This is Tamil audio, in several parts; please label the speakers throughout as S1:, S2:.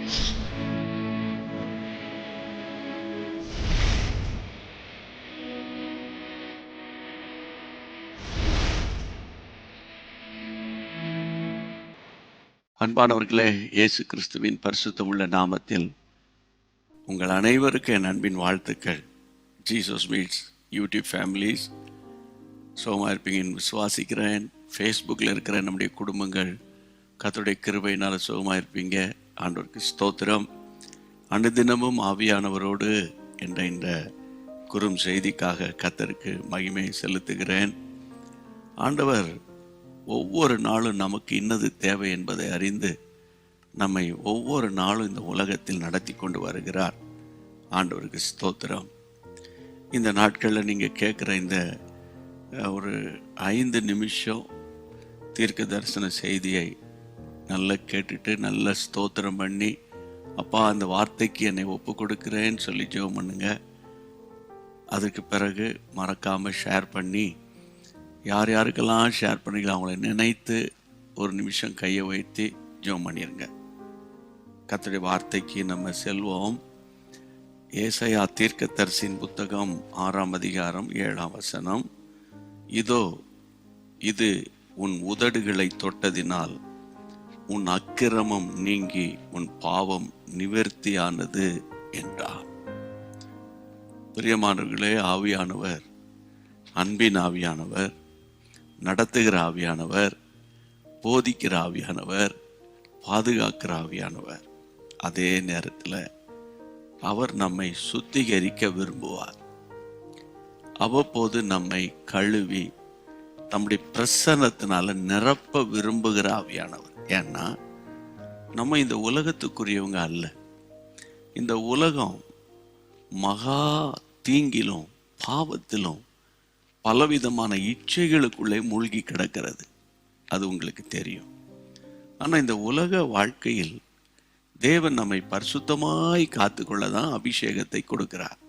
S1: அன்பானவர்களே, இயேசு கிறிஸ்துவின் பரிசுத்தமுள்ள நாமத்தில் உங்கள் அனைவருக்கு என் அன்பின் வாழ்த்துக்கள். ஜீசஸ் மீட்ஸ் யூடியூப் ஃபேமிலிஸ் சோமா இருப்பீங்கன்னு விசுவாசிக்கிறேன். ஃபேஸ்புக்கில் இருக்கிற நம்முடைய குடும்பங்கள் கர்த்தருடைய கிருபையினால் சுகமாக இருப்பீங்க. ஆண்டவருக்கு ஸ்தோத்திரம். அனுதினமும் ஆவியானவரோடு என்ற இந்த குறும் செய்திக்காக கர்த்தருக்கு மகிமை செலுத்துகிறேன். ஆண்டவர் ஒவ்வொரு நாளும் நமக்கு இன்னது தேவை என்பதை அறிந்து நம்மை ஒவ்வொரு நாளும் இந்த உலகத்தில் நடத்தி கொண்டு வருகிறார். ஆண்டவருக்கு ஸ்தோத்திரம். இந்த நாட்களில் நீங்கள் கேட்குற இந்த ஒரு 5 நிமிஷம் தீர்க்க தரிசன செய்தியை நல்லா கேட்டுட்டு நல்ல ஸ்தோத்திரம் பண்ணி, அப்பா அந்த வார்த்தைக்கு என்னை ஒப்பு கொடுக்குறேன்னு சொல்லி ஜெபம் பண்ணுங்க. அதுக்கு பிறகு மறக்காமல் ஷேர் பண்ணி, யார் யாருக்கெல்லாம் ஷேர் பண்ணிக்கலாம் அவங்கள நினைத்து ஒரு நிமிஷம் கையை வைத்து ஜெபம் பண்ணிடுங்க. கர்த்தருடைய வார்த்தைக்கு நம்ம செல்வோம். ஏசாயா தீர்க்கதரிசியின் புத்தகம் 6ஆம் அதிகாரம் 7ஆம் வசனம். இதோ இது உன் உதடுகளை தொட்டதினால் உன் அக்கிரமம் நீங்கி உன் பாவம் நிவர்த்தியானது என்றார். பிரியமானவர்களே, ஆவியானவர் அன்பின் ஆவியானவர், நடத்துகிற ஆவியானவர், போதிக்கிற ஆவியானவர், பாதுகாக்கிற ஆவியானவர். அதே நேரத்தில் அவர் நம்மை சுத்திகரிக்க விரும்புவார். அவ்வப்போது நம்மை கழுவி நம்முடைய பிரசன்னத்தினால நிரப்ப விரும்புகிற ஆவியானவர். ஏன்னா நம்ம இந்த உலகத்துக்குரியவங்க அல்ல. இந்த உலகம் மகா தீங்கிலும் பாவத்திலும் பலவிதமான இச்சைகளுக்குள்ளே மூழ்கி கிடக்கிறது. அது உங்களுக்கு தெரியும். ஆனால் இந்த உலக வாழ்க்கையில் தேவன் நம்மை பரிசுத்தமாய் காத்துக்கொள்ள தான் அபிஷேகத்தை கொடுக்கிறார்.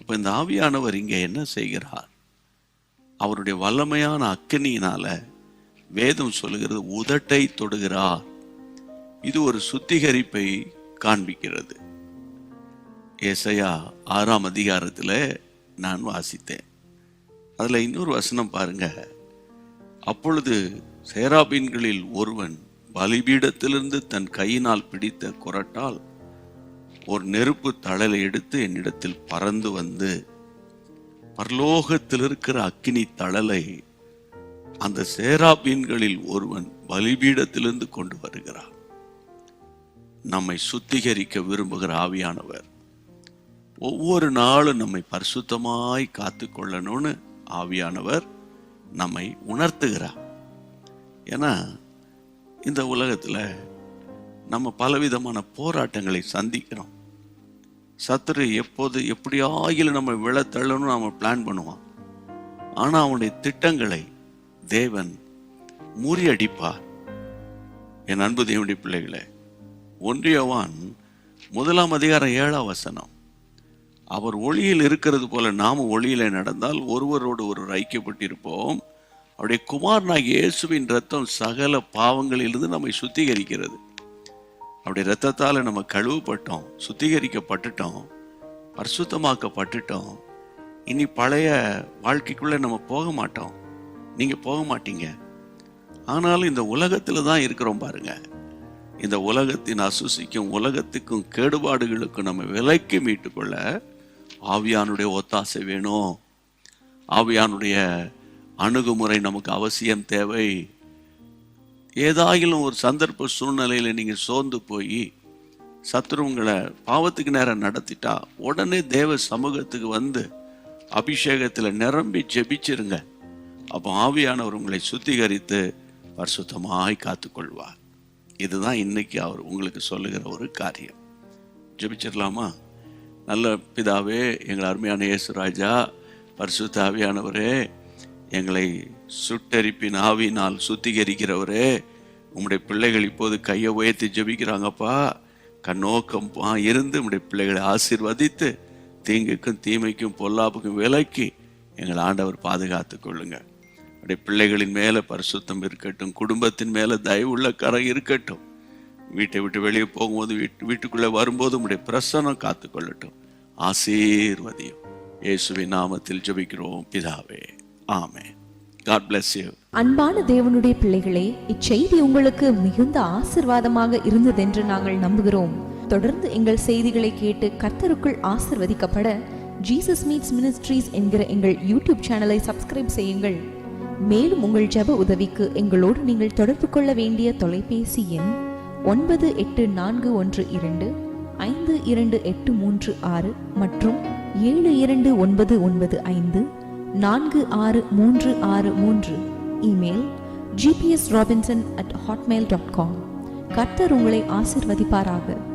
S1: இப்போ இந்த ஆவியானவர் இங்கே என்ன செய்கிறார்? அவருடைய வல்லமையான அக்கினியினால வேதம் சொல்லுகிறது உதட்டை தொடுகிறார். இது ஒரு சுத்திகரிப்பை காண்பிக்கிறது. ஏசாயா 6ஆம் அதிகாரத்தில் நான் வாசித்தேன். அதில் இன்னொரு வசனம் பாருங்க. அப்பொழுது சேராபீன்களில் ஒருவன் பலிபீடத்திலிருந்து தன் கையினால் பிடித்த குறட்டால் ஒரு நெருப்பு தழலை எடுத்து என்னிடத்தில் பறந்து வந்து பரலோகத்தில் இருக்கிற அக்கினி தழலை அந்த சேராபீன்களில் ஒருவன் பலிபீடத்திலிருந்து கொண்டு வருகிறார். நம்மை சுத்திகரிக்க விரும்புகிற ஆவியானவர் ஒவ்வொரு நாளும் நம்மை பரிசுத்தமாய் காத்து கொள்ளணும்னு ஆவியானவர் நம்மை உணர்த்துகிறார். ஏன்னா இந்த உலகத்தில் நம்ம பலவிதமான போராட்டங்களை சந்திக்கிறோம். சத்துரு எப்போது எப்படியாகிலும் நம்ம விழத்தள்ளணும்னு நம்ம பிளான் பண்ணுவான். ஆனால் அவனுடைய திட்டங்களை தேவன் முறியடிப்பார். என் அன்பு தேவனுடைய பிள்ளைகளே, 1 யோவான் 1ஆம் அதிகாரம் 7ஆம் வசனம். அவர் ஒளியில் இருக்கிறது போல நாம் ஒளியிலே நடந்தால் ஒருவரோடு ஒருவர் ஐக்கியப்பட்டிருப்போம். அவருடைய குமாரனாகிய இயேசுவின் இரத்தம் சகல பாவங்களிலிருந்து நம்மை சுத்திகரிக்கிறது. அவருடைய இரத்தத்தால் நம்ம கழுவப்பட்டோம், சுத்திகரிக்கப்பட்டுட்டோம், பரிசுத்தமாக்கப்பட்டுட்டோம். இனி பழைய வாழ்க்கைக்குள்ளே நம்ம போக மாட்டோம். நீங்கள் போக மாட்டீங்க. ஆனாலும் இந்த உலகத்தில் தான் இருக்கிறோம் பாருங்க. இந்த உலகத்தின் அசுசிக்கும் உலகத்துக்கும் கேடுபாடுகளுக்கும் நம்ம விலைக்கு மீட்டுக்கொள்ள ஆவியானுடைய ஒத்தாசை வேணும். ஆவியானுடைய அணுகுமுறை நமக்கு அவசியம் தேவை. ஏதாயிலும் ஒரு சந்தர்ப்ப சூழ்நிலையில் நீங்கள் சோர்ந்து போய் சத்துருவங்களை பாவத்துக்கு நேரம் நடத்திட்டா உடனே தேவ சமூகத்துக்கு வந்து அபிஷேகத்தில் நிரம்பி ஜெபிச்சிருங்க. அப்போ ஆவியானவர் உங்களை சுத்திகரித்து பரிசுத்தமாய் காத்துக்கொள்வார். இதுதான் இன்னைக்கு அவர் உங்களுக்கு சொல்லுகிற ஒரு காரியம். ஜெபிச்சிடலாமா? நல்ல பிதாவே, எங்கள் அருமையான இயேசு ராஜா, பரிசுத்த ஆவியானவரே, எங்களை சுட்டெரிப்பின் ஆவியினால் சுத்திகரிக்கிறவரே, உம்முடைய பிள்ளைகள் இப்போது கையை உயர்த்தி ஜெபிக்கிறாங்கப்பா. கண்ணோக்கம் இருந்து உம்முடைய பிள்ளைகளை ஆசீர்வதித்து தீங்குக்கும் தீமைக்கும் பொல்லாப்புக்கும் விலக்கி எங்கள் ஆண்டவர் பாதுகாத்து கொள்ளுங்க. உடைய பிள்ளைகளின் மேலே பரிசுத்தம் இருக்கட்டும், குடும்பத்தின் மேலே தயவுள்ள கரம் இருக்கட்டும். வீட்டை விட்டு வெளியே போகும்போது வீட்டுக்குள்ளே வரும்போது உங்களுடைய பிரசன்னம் காத்துக்கொள்ளட்டும். ஆசீர்வதியும். இயேசுவின் நாமத்தில் ஜெபிக்கிறோம் பிதாவே, ஆமென். God bless you.
S2: அன்பான தேவனுடைய பிள்ளைகளே, இச்செய்தி உங்களுக்கு மிகுந்த ஆசீர்வாதமாக இருந்ததென்று நாங்கள் நம்புகிறோம். தொடர்ந்து எங்கள் செய்திகளை கேட்டு கர்த்தருக்குள் ஆசீர்வதிக்கப்பட ஜீசஸ் மீட்ஸ் மினிஸ்ட்ரீஸ் என்கிற எங்கள் யூடியூப் சேனலை சப்ஸ்கிரைப் செய்யுங்கள். மேலும் உங்கள் ஜெப உதவிக்கு எங்களோடு நீங்கள் தொடர்பு கொள்ள வேண்டிய தொலைபேசி எண் 9842252836 மற்றும் 7299546363. Email gpsrobinson@hotmail.com. கர்த்தர் உங்களை ஆசீர்வதிப்பாராக.